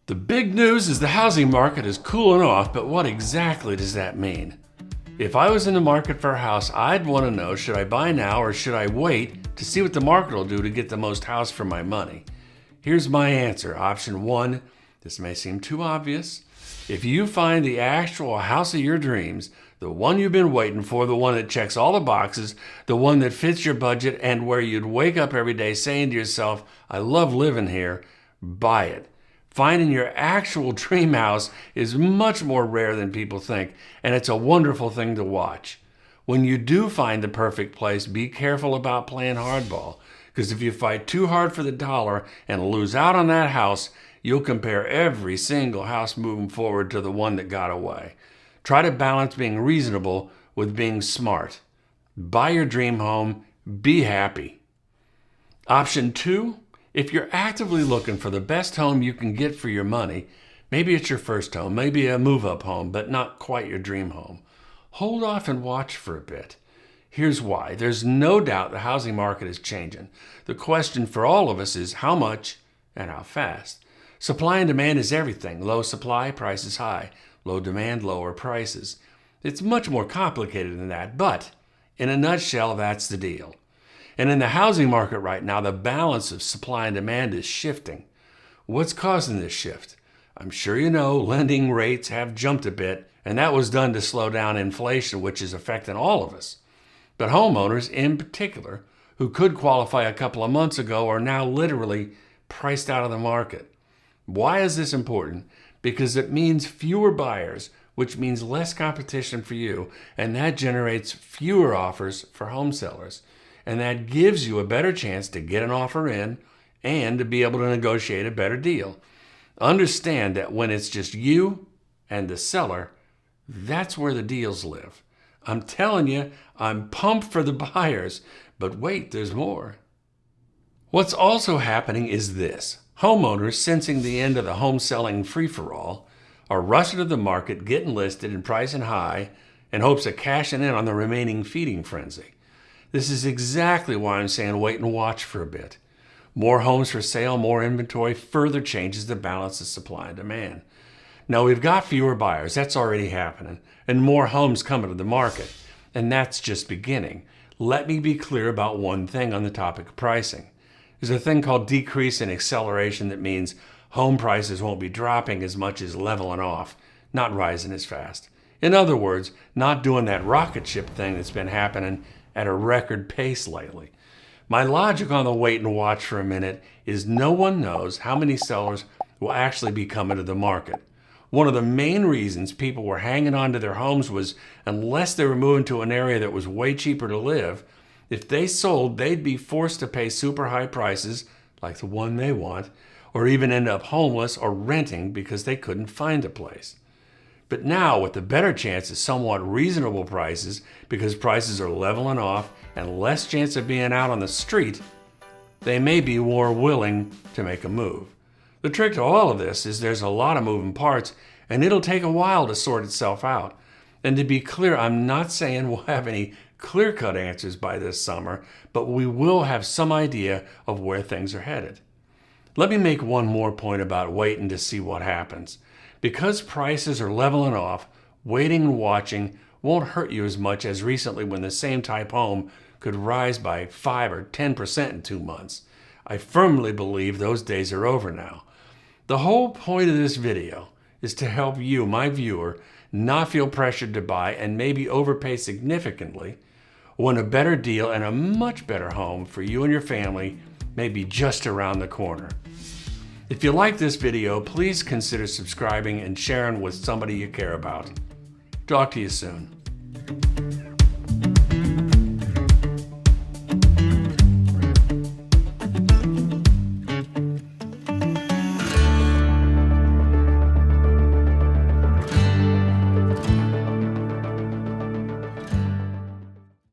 The big news is the housing market is cooling off, but what exactly does that mean? If I was in the market for a house, I'd want to know, should I buy now or should I wait to see what the market will do to get the most house for my money? Here's my answer. Option 1, this may seem too obvious. If you find the actual house of your dreams, the one you've been waiting for, the one that checks all the boxes, the one that fits your budget, and where you'd wake up every day saying to yourself, I love living here, buy it. Finding your actual dream house is much more rare than people think, and it's a wonderful thing to watch. When you do find the perfect place, be careful about playing hardball, because if you fight too hard for the dollar and lose out on that house, you'll compare every single house moving forward to the one that got away. Try to balance being reasonable with being smart. Buy your dream home, be happy. Option 2, if you're actively looking for the best home you can get for your money, maybe it's your first home, maybe a move-up home, but not quite your dream home, hold off and watch for a bit. Here's why. There's no doubt the housing market is changing. The question for all of us is how much and how fast. Supply and demand is everything. Low supply, prices high. Low demand, lower prices. It's much more complicated than that, but in a nutshell, that's the deal. And in the housing market right now, the balance of supply and demand is shifting. What's causing this shift? I'm sure you know lending rates have jumped a bit, and that was done to slow down inflation, which is affecting all of us. But homeowners in particular, who could qualify a couple of months ago, are now literally priced out of the market. Why is this important? Because it means fewer buyers, which means less competition for you, and that generates fewer offers for home sellers. And that gives you a better chance to get an offer in and to be able to negotiate a better deal. Understand that when it's just you and the seller, that's where the deals live. I'm telling you, I'm pumped for the buyers, but wait, there's more. What's also happening is this. Homeowners, sensing the end of the home selling free-for-all, are rushing to the market, getting listed and pricing high in hopes of cashing in on the remaining feeding frenzy. This is exactly why I'm saying wait and watch for a bit. More homes for sale, more inventory further changes the balance of supply and demand. Now we've got fewer buyers, that's already happening, and more homes coming to the market, and that's just beginning. Let me be clear about one thing on the topic of pricing. There's a thing called decrease in acceleration that means home prices won't be dropping as much as leveling off, not rising as fast. In other words, not doing that rocket ship thing that's been happening at a record pace lately. My logic on the wait and watch for a minute is no one knows how many sellers will actually be coming to the market. One of the main reasons people were hanging on to their homes was unless they were moving to an area that was way cheaper to live, if they sold, they'd be forced to pay super high prices, like the one they want, or even end up homeless or renting because they couldn't find a place. But now, with the better chance of somewhat reasonable prices, because prices are leveling off and less chance of being out on the street, they may be more willing to make a move. The trick to all of this is there's a lot of moving parts, and it'll take a while to sort itself out. And to be clear, I'm not saying we'll have any clear-cut answers by this summer, but we will have some idea of where things are headed. Let me make one more point about waiting to see what happens. Because prices are leveling off, waiting and watching won't hurt you as much as recently when the same type home could rise by 5 or 10% in 2 months. I firmly believe those days are over now. The whole point of this video is to help you, my viewer, not feel pressured to buy and maybe overpay significantly when a better deal and a much better home for you and your family may be just around the corner. If you like this video, please consider subscribing and sharing with somebody you care about. Talk to you soon.